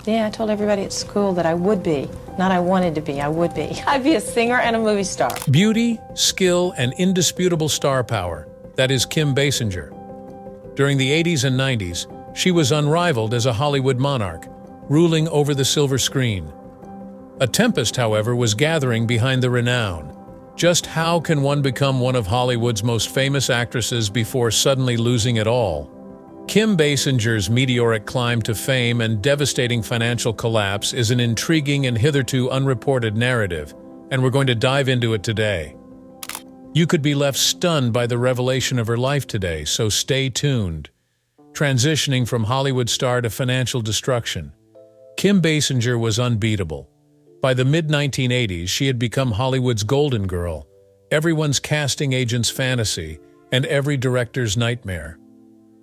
Yeah, I told everybody at school that I would be. Not I wanted to be, I would be. I'd be a singer and a movie star. Beauty, skill, and indisputable star power. That is Kim Basinger. During the 80s and 90s, she was unrivaled as a Hollywood monarch, ruling over the silver screen. A tempest, however, was gathering behind the renown. Just how can one become one of Hollywood's most famous actresses before suddenly losing it all? Kim Basinger's meteoric climb to fame and devastating financial collapse is an intriguing and hitherto unreported narrative, and we're going to dive into it today. You could be left stunned by the revelation of her life today, so stay tuned. Transitioning from Hollywood star to financial destruction, Kim Basinger was unbeatable. By the mid-1980s, she had become Hollywood's golden girl, everyone's casting agent's fantasy, and every director's nightmare.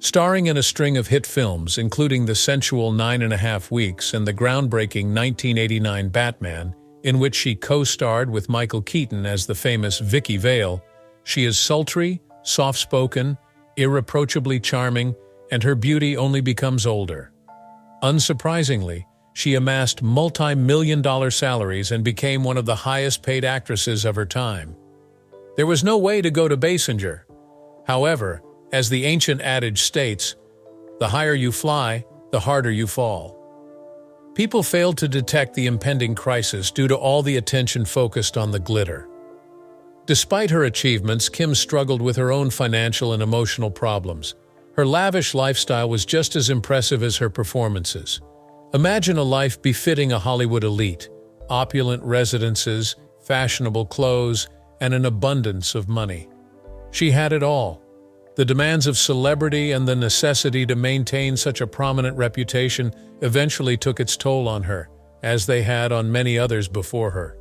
Starring in a string of hit films, including the sensual 9.5 Weeks and the groundbreaking 1989 Batman, in which she co-starred with Michael Keaton as the famous Vicky Vale, she is sultry, soft-spoken, irreproachably charming, and her beauty only becomes older. Unsurprisingly, she amassed multi-million-dollar salaries and became one of the highest-paid actresses of her time. There was no way to go to Basinger. However, as the ancient adage states, the higher you fly, the harder you fall. People failed to detect the impending crisis due to all the attention focused on the glitter. Despite her achievements, Kim struggled with her own financial and emotional problems. Her lavish lifestyle was just as impressive as her performances. Imagine a life befitting a Hollywood elite: opulent residences, fashionable clothes, and an abundance of money. She had it all. The demands of celebrity and the necessity to maintain such a prominent reputation eventually took its toll on her, as they had on many others before her.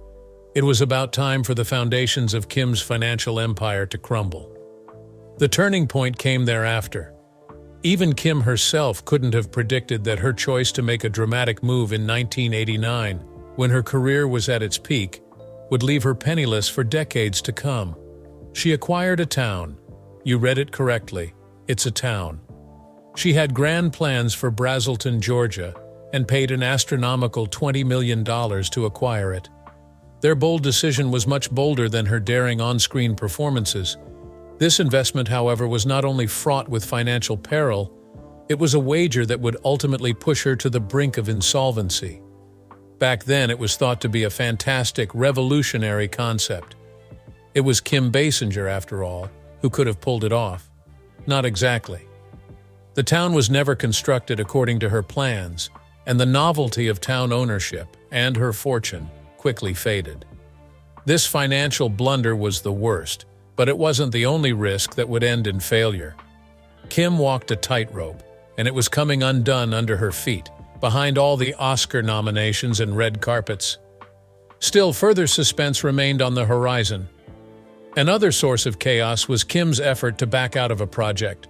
It was about time for the foundations of Kim's financial empire to crumble. The turning point came thereafter. Even Kim herself couldn't have predicted that her choice to make a dramatic move in 1989, when her career was at its peak, would leave her penniless for decades to come. She acquired a town. You read it correctly. It's a town. She had grand plans for Braselton, Georgia, and paid an astronomical $20 million to acquire it. Their bold decision was much bolder than her daring on-screen performances. This investment, however, was not only fraught with financial peril, it was a wager that would ultimately push her to the brink of insolvency. Back then, it was thought to be a fantastic, revolutionary concept. It was Kim Basinger, after all, who could have pulled it off. Not exactly. The town was never constructed according to her plans, and the novelty of town ownership and her fortune quickly faded. This financial blunder was the worst, but it wasn't the only risk that would end in failure. Kim walked a tightrope, and it was coming undone under her feet, behind all the Oscar nominations and red carpets. Still, further suspense remained on the horizon. Another source of chaos was Kim's effort to back out of a project.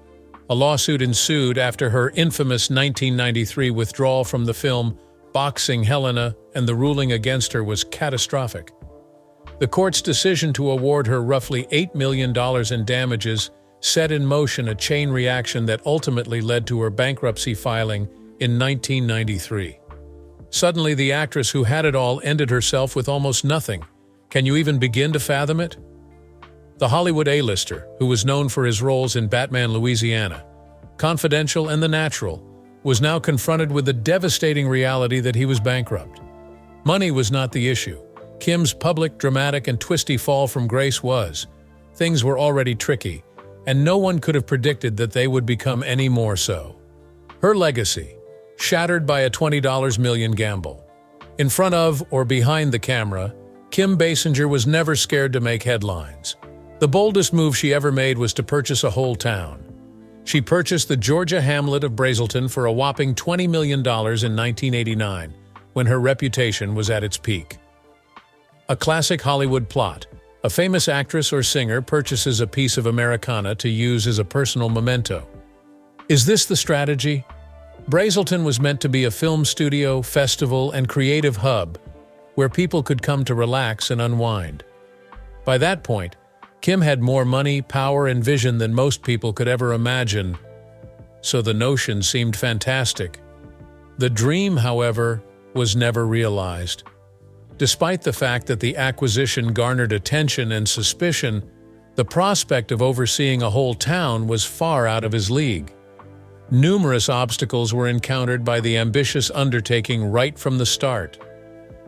A lawsuit ensued after her infamous 1993 withdrawal from the film Boxing Helena, and the ruling against her was catastrophic. The court's decision to award her roughly $8 million in damages set in motion a chain reaction that ultimately led to her bankruptcy filing in 1993. Suddenly, the actress who had it all ended herself with almost nothing. Can you even begin to fathom it? The Hollywood A-lister, who was known for his roles in Batman Louisiana, Confidential, and The Natural, was now confronted with the devastating reality that he was bankrupt. Money was not the issue. Kim's public, dramatic, and twisty fall from grace was. Things were already tricky, and no one could have predicted that they would become any more so. Her legacy, shattered by a $20 million gamble. In front of or behind the camera, Kim Basinger was never scared to make headlines. The boldest move she ever made was to purchase a whole town. She purchased the Georgia hamlet of Braselton for a whopping $20 million in 1989, when her reputation was at its peak. A classic Hollywood plot. A famous actress or singer purchases a piece of Americana to use as a personal memento. Is this the strategy? Braselton was meant to be a film studio, festival, and creative hub where people could come to relax and unwind. By that point, Kim had more money, power, and vision than most people could ever imagine, so the notion seemed fantastic. The dream, however, was never realized. Despite the fact that the acquisition garnered attention and suspicion, the prospect of overseeing a whole town was far out of his league. Numerous obstacles were encountered by the ambitious undertaking right from the start.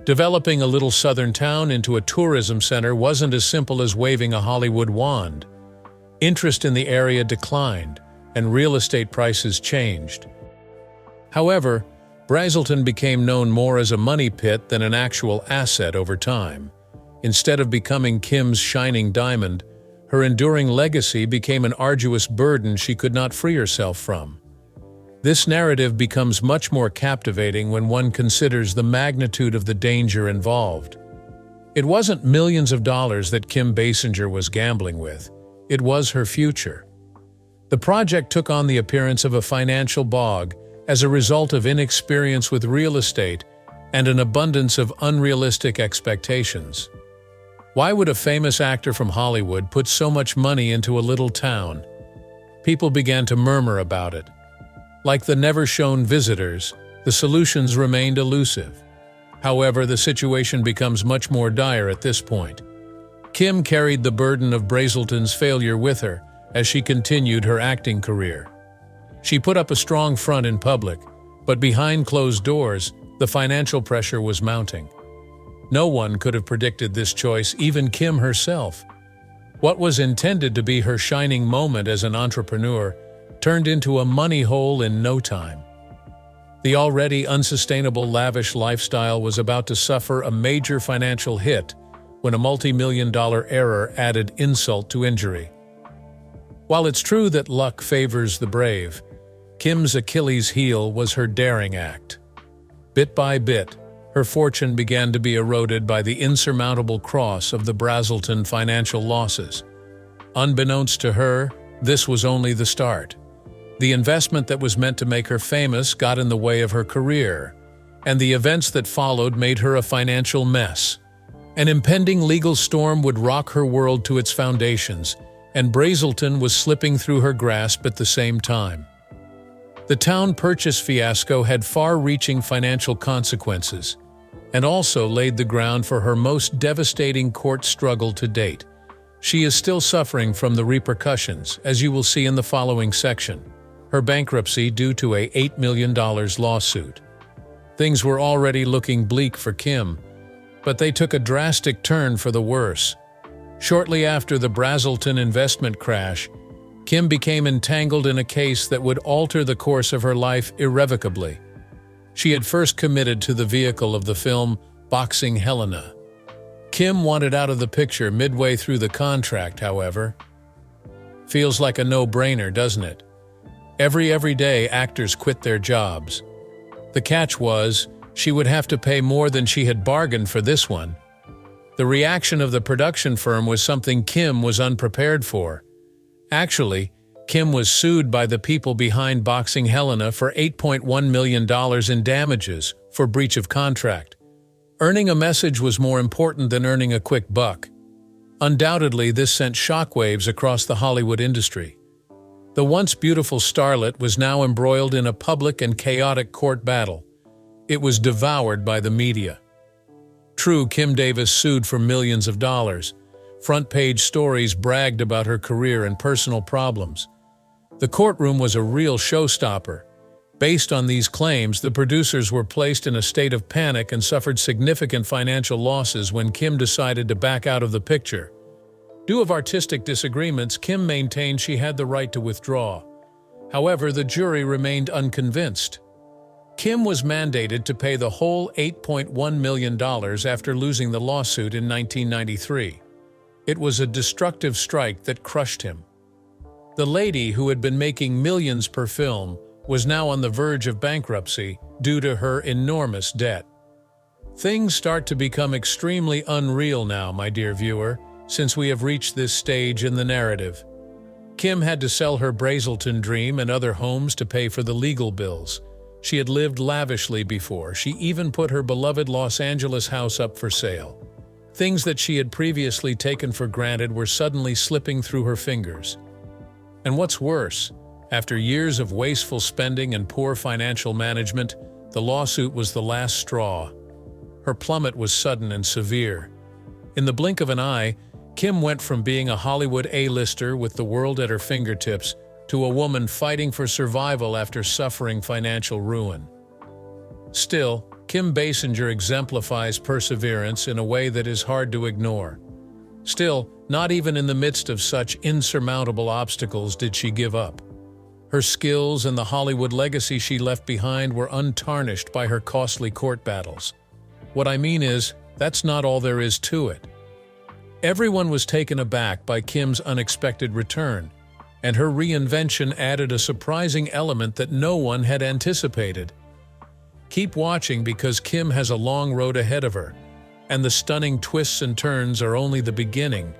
Developing a little southern town into a tourism center wasn't as simple as waving a Hollywood wand. Interest in the area declined, and real estate prices changed. However, Brazelton became known more as a money pit than an actual asset over time. Instead of becoming Kim's shining diamond, her enduring legacy became an arduous burden she could not free herself from. This narrative becomes much more captivating when one considers the magnitude of the danger involved. It wasn't millions of dollars that Kim Basinger was gambling with. It was her future. The project took on the appearance of a financial bog as a result of inexperience with real estate and an abundance of unrealistic expectations. Why would a famous actor from Hollywood put so much money into a little town? People began to murmur about it. Like the never-shown visitors, the solutions remained elusive. However, the situation becomes much more dire at this point. Kim carried the burden of Brazelton's failure with her as she continued her acting career. She put up a strong front in public, but behind closed doors, the financial pressure was mounting. No one could have predicted this choice, even Kim herself. What was intended to be her shining moment as an entrepreneur turned into a money hole in no time. The already unsustainable lavish lifestyle was about to suffer a major financial hit when a multi-million-dollar error added insult to injury. While it's true that luck favors the brave, Kim's Achilles heel was her daring act. Bit by bit, her fortune began to be eroded by the insurmountable cross of the Brazelton financial losses. Unbeknownst to her, this was only the start. The investment that was meant to make her famous got in the way of her career, and the events that followed made her a financial mess. An impending legal storm would rock her world to its foundations, and Brazelton was slipping through her grasp at the same time. The town purchase fiasco had far-reaching financial consequences, and also laid the ground for her most devastating court struggle to date. She is still suffering from the repercussions, as you will see in the following section. Her bankruptcy due to a $8 million lawsuit. Things were already looking bleak for Kim, but they took a drastic turn for the worse. Shortly after the Brazelton investment crash, Kim became entangled in a case that would alter the course of her life irrevocably. She had first committed to the vehicle of the film Boxing Helena. Kim wanted out of the picture midway through the contract, however. Feels like a no-brainer, doesn't it? Every day, actors quit their jobs. The catch was, she would have to pay more than she had bargained for this one. The reaction of the production firm was something Kim was unprepared for. Actually, Kim was sued by the people behind Boxing Helena for $8.1 million in damages for breach of contract. Earning a message was more important than earning a quick buck. Undoubtedly, this sent shockwaves across the Hollywood industry. The once beautiful starlet was now embroiled in a public and chaotic court battle. It was devoured by the media. True, Kim Davis sued for millions of dollars. Front-page stories bragged about her career and personal problems. The courtroom was a real showstopper. Based on these claims, the producers were placed in a state of panic and suffered significant financial losses when Kim decided to back out of the picture. Due to artistic disagreements, Kim maintained she had the right to withdraw. However, the jury remained unconvinced. Kim was mandated to pay the whole $8.1 million after losing the lawsuit in 1993. It was a destructive strike that crushed him. The lady, who had been making millions per film, was now on the verge of bankruptcy due to her enormous debt. Things start to become extremely unreal now, my dear viewer, since we have reached this stage in the narrative. Kim had to sell her Brazelton dream and other homes to pay for the legal bills. She had lived lavishly before. She even put her beloved Los Angeles house up for sale. Things that she had previously taken for granted were suddenly slipping through her fingers. And what's worse, after years of wasteful spending and poor financial management, the lawsuit was the last straw. Her plummet was sudden and severe. In the blink of an eye, Kim went from being a Hollywood A-lister with the world at her fingertips to a woman fighting for survival after suffering financial ruin. Still, Kim Basinger exemplifies perseverance in a way that is hard to ignore. Still, not even in the midst of such insurmountable obstacles did she give up. Her skills and the Hollywood legacy she left behind were untarnished by her costly court battles. What I mean is, that's not all there is to it. Everyone was taken aback by Kim's unexpected return, and her reinvention added a surprising element that no one had anticipated. Keep watching because Kim has a long road ahead of her, and the stunning twists and turns are only the beginning.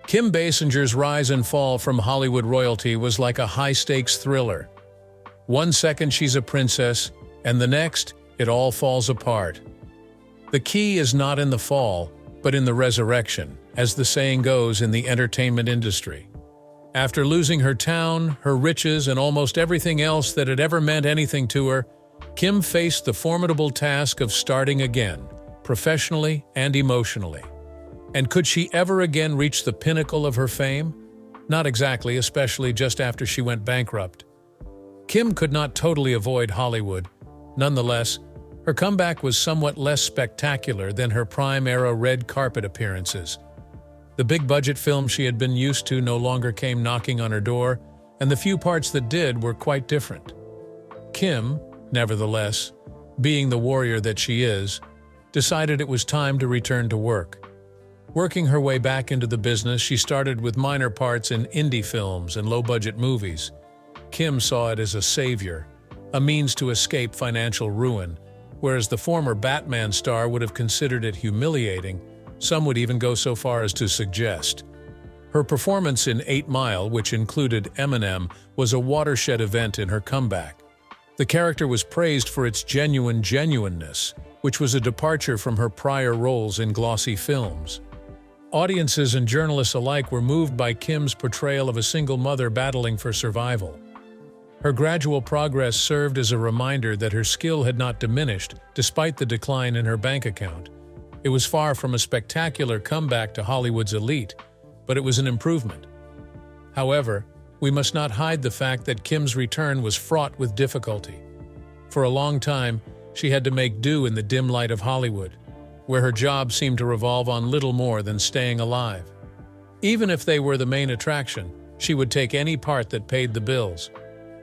Kim Basinger's rise and fall from Hollywood royalty was like a high-stakes thriller. One second she's a princess, and the next, it all falls apart. The key is not in the fall, but in the resurrection, as the saying goes in the entertainment industry. After losing her town, her riches, and almost everything else that had ever meant anything to her, Kim faced the formidable task of starting again, professionally and emotionally. And could she ever again reach the pinnacle of her fame? Not exactly, especially just after she went bankrupt. Kim could not totally avoid Hollywood. Nonetheless, her comeback was somewhat less spectacular than her prime-era red carpet appearances. The big-budget films she had been used to no longer came knocking on her door, and the few parts that did were quite different. Kim, nevertheless, being the warrior that she is, decided it was time to return to work. Working her way back into the business, she started with minor parts in indie films and low-budget movies. Kim saw it as a savior, a means to escape financial ruin, whereas the former Batman star would have considered it humiliating. Some would even go so far as to suggest. Her performance in 8 Mile, which included Eminem, was a watershed event in her comeback. The character was praised for its genuineness, which was a departure from her prior roles in glossy films. Audiences and journalists alike were moved by Kim's portrayal of a single mother battling for survival. Her gradual progress served as a reminder that her skill had not diminished despite the decline in her bank account. It was far from a spectacular comeback to Hollywood's elite, but it was an improvement. However, we must not hide the fact that Kim's return was fraught with difficulty. For a long time, she had to make do in the dim light of Hollywood, where her job seemed to revolve on little more than staying alive. Even if they were the main attraction, she would take any part that paid the bills.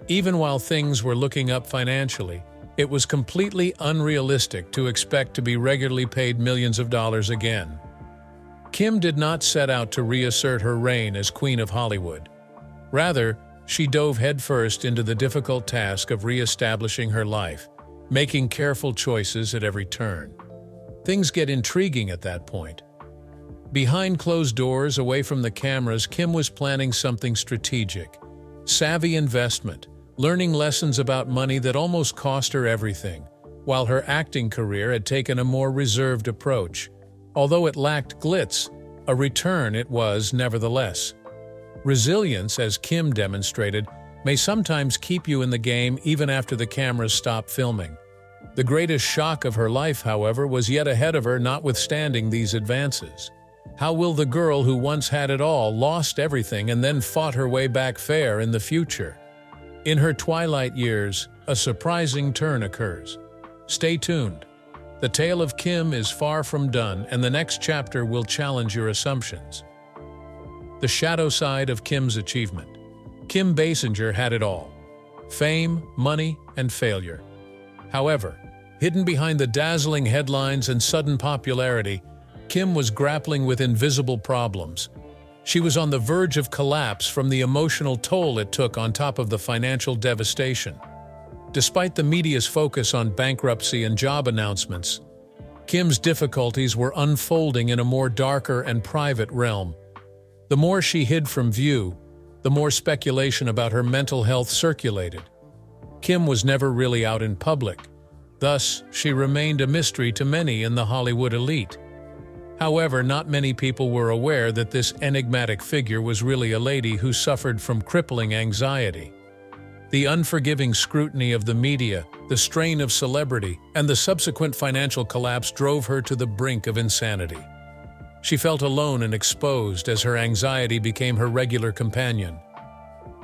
Even while things were looking up financially, it was completely unrealistic to expect to be regularly paid millions of dollars again. Kim did not set out to reassert her reign as Queen of Hollywood. Rather, she dove headfirst into the difficult task of re-establishing her life, making careful choices at every turn. Things get intriguing at that point. Behind closed doors, away from the cameras, Kim was planning something strategic. Savvy investment, learning lessons about money that almost cost her everything, while her acting career had taken a more reserved approach. Although it lacked glitz, a return it was nevertheless. Resilience, as Kim demonstrated, may sometimes keep you in the game even after the cameras stop filming. The greatest shock of her life, however, was yet ahead of her, notwithstanding these advances. How will the girl who once had it all, lost everything, and then fought her way back fair in the future? In her twilight years, a surprising turn occurs. Stay tuned. The tale of Kim is far from done, and the next chapter will challenge your assumptions. The shadow side of Kim's achievement. Kim Basinger had it all: fame, money, and failure. However, hidden behind the dazzling headlines and sudden popularity, Kim was grappling with invisible problems. She was on the verge of collapse from the emotional toll it took on top of the financial devastation. Despite the media's focus on bankruptcy and job announcements, Kim's difficulties were unfolding in a more darker and private realm. The more she hid from view, the more speculation about her mental health circulated. Kim was never really out in public. Thus, she remained a mystery to many in the Hollywood elite. However, not many people were aware that this enigmatic figure was really a lady who suffered from crippling anxiety. The unforgiving scrutiny of the media, the strain of celebrity, and the subsequent financial collapse drove her to the brink of insanity. She felt alone and exposed as her anxiety became her regular companion.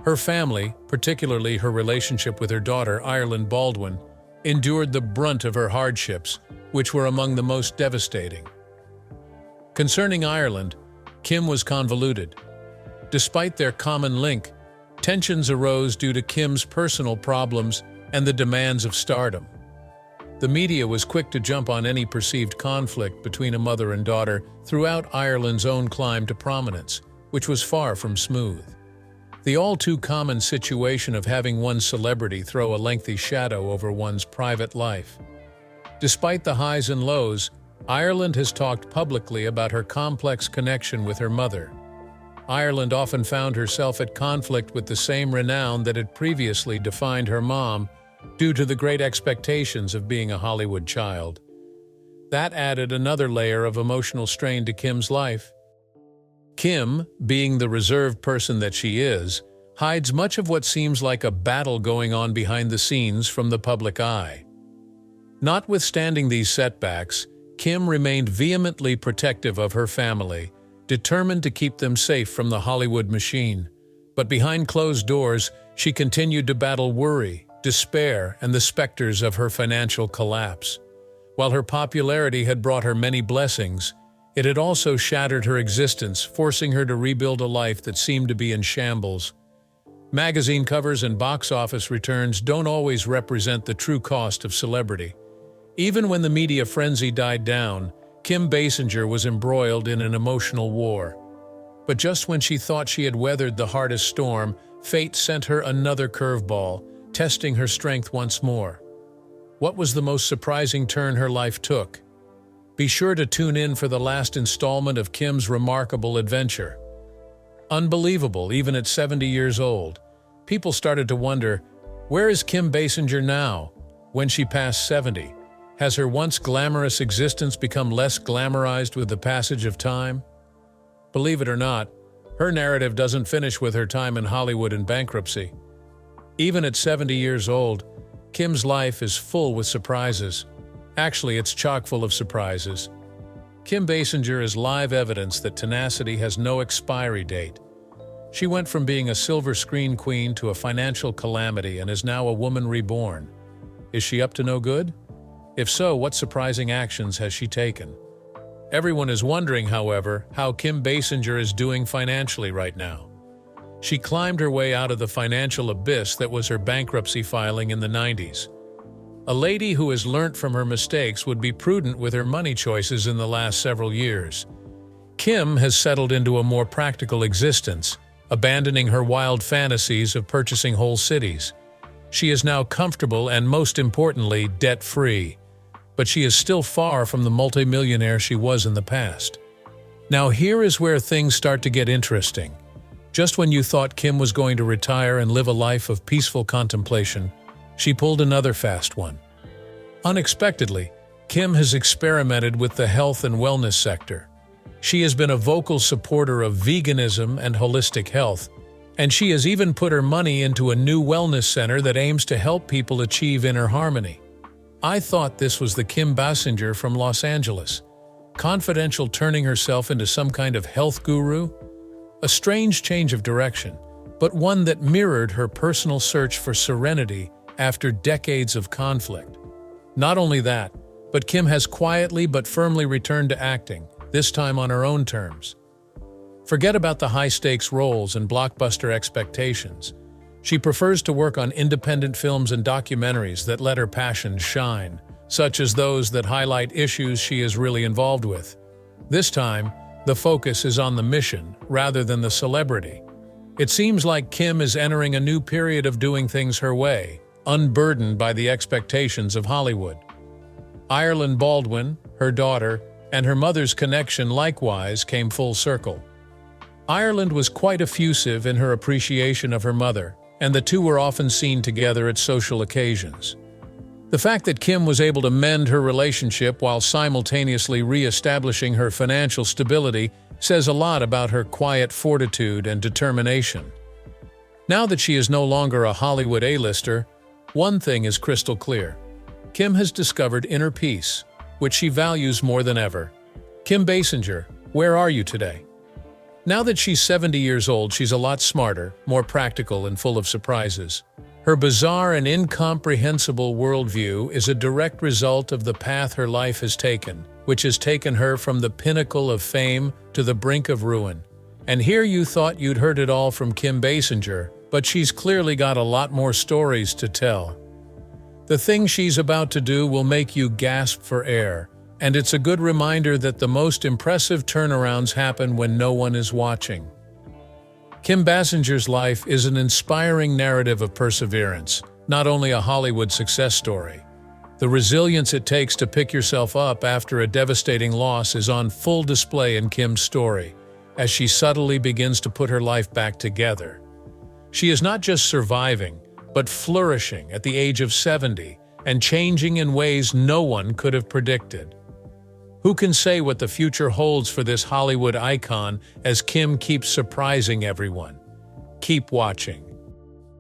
Her family, particularly her relationship with her daughter, Ireland Baldwin, endured the brunt of her hardships, which were among the most devastating. Concerning Ireland, Kim was convoluted. Despite their common link, tensions arose due to Kim's personal problems and the demands of stardom. The media was quick to jump on any perceived conflict between a mother and daughter throughout Ireland's own climb to prominence, which was far from smooth. The all-too-common situation of having one celebrity throw a lengthy shadow over one's private life. Despite the highs and lows, Ireland has talked publicly about her complex connection with her mother. Ireland often found herself at conflict with the same renown that had previously defined her mom, due to the great expectations of being a Hollywood child. That added another layer of emotional strain to Kim's life. Kim, being the reserved person that she is, hides much of what seems like a battle going on behind the scenes from the public eye. Notwithstanding these setbacks, Kim remained vehemently protective of her family, determined to keep them safe from the Hollywood machine. But behind closed doors, she continued to battle worry, despair, and the specters of her financial collapse. While her popularity had brought her many blessings, it had also shattered her existence, forcing her to rebuild a life that seemed to be in shambles. Magazine covers and box office returns don't always represent the true cost of celebrity. Even when the media frenzy died down, Kim Basinger was embroiled in an emotional war. But just when she thought she had weathered the hardest storm, fate sent her another curveball, testing her strength once more. What was the most surprising turn her life took? Be sure to tune in for the last installment of Kim's remarkable adventure. Unbelievable, even at 70 years old. People started to wonder, where is Kim Basinger now? When she passed 70, has her once glamorous existence become less glamorized with the passage of time? Believe it or not, her narrative doesn't finish with her time in Hollywood and bankruptcy. Even at 70 years old, Kim's life is full with surprises. Actually, it's chock full of surprises. Kim Basinger is live evidence that tenacity has no expiry date. She went from being a silver screen queen to a financial calamity and is now a woman reborn. Is she up to no good? If so, what surprising actions has she taken? Everyone is wondering, however, how Kim Basinger is doing financially right now. She climbed her way out of the financial abyss that was her bankruptcy filing in the 90s. A lady who has learnt from her mistakes would be prudent with her money choices in the last several years. Kim has settled into a more practical existence, abandoning her wild fantasies of purchasing whole cities. She is now comfortable and, most importantly, debt-free. But she is still far from the multimillionaire she was in the past. Now here is where things start to get interesting. Just when you thought Kim was going to retire and live a life of peaceful contemplation, she pulled another fast one. Unexpectedly, Kim has experimented with the health and wellness sector. She has been a vocal supporter of veganism and holistic health, and she has even put her money into a new wellness center that aims to help people achieve inner harmony. I thought this was the Kim Basinger from Los Angeles, confidential, turning herself into some kind of health guru. A strange change of direction, but one that mirrored her personal search for serenity after decades of conflict. Not only that, but Kim has quietly but firmly returned to acting, this time on her own terms. Forget about the high-stakes roles and blockbuster expectations. She prefers to work on independent films and documentaries that let her passions shine, such as those that highlight issues she is really involved with. This time, the focus is on the mission rather than the celebrity. It seems like Kim is entering a new period of doing things her way, unburdened by the expectations of Hollywood. Ireland Baldwin, her daughter, and her mother's connection likewise came full circle. Ireland was quite effusive in her appreciation of her mother, and the two were often seen together at social occasions. The fact that Kim was able to mend her relationship while simultaneously re-establishing her financial stability says a lot about her quiet fortitude and determination. Now that she is no longer a Hollywood A-lister, one thing is crystal clear. Kim has discovered inner peace, which she values more than ever. Kim Basinger, where are you today? Now that she's 70 years old, she's a lot smarter, more practical, and full of surprises. Her bizarre and incomprehensible worldview is a direct result of the path her life has taken, which has taken her from the pinnacle of fame to the brink of ruin. And here you thought you'd heard it all from Kim Basinger, but she's clearly got a lot more stories to tell. The thing she's about to do will make you gasp for air, and it's a good reminder that the most impressive turnarounds happen when no one is watching. Kim Basinger's life is an inspiring narrative of perseverance, not only a Hollywood success story. The resilience it takes to pick yourself up after a devastating loss is on full display in Kim's story, as she subtly begins to put her life back together. She is not just surviving, but flourishing at the age of 70 and changing in ways no one could have predicted. Who can say what the future holds for this Hollywood icon as Kim keeps surprising everyone? Keep watching.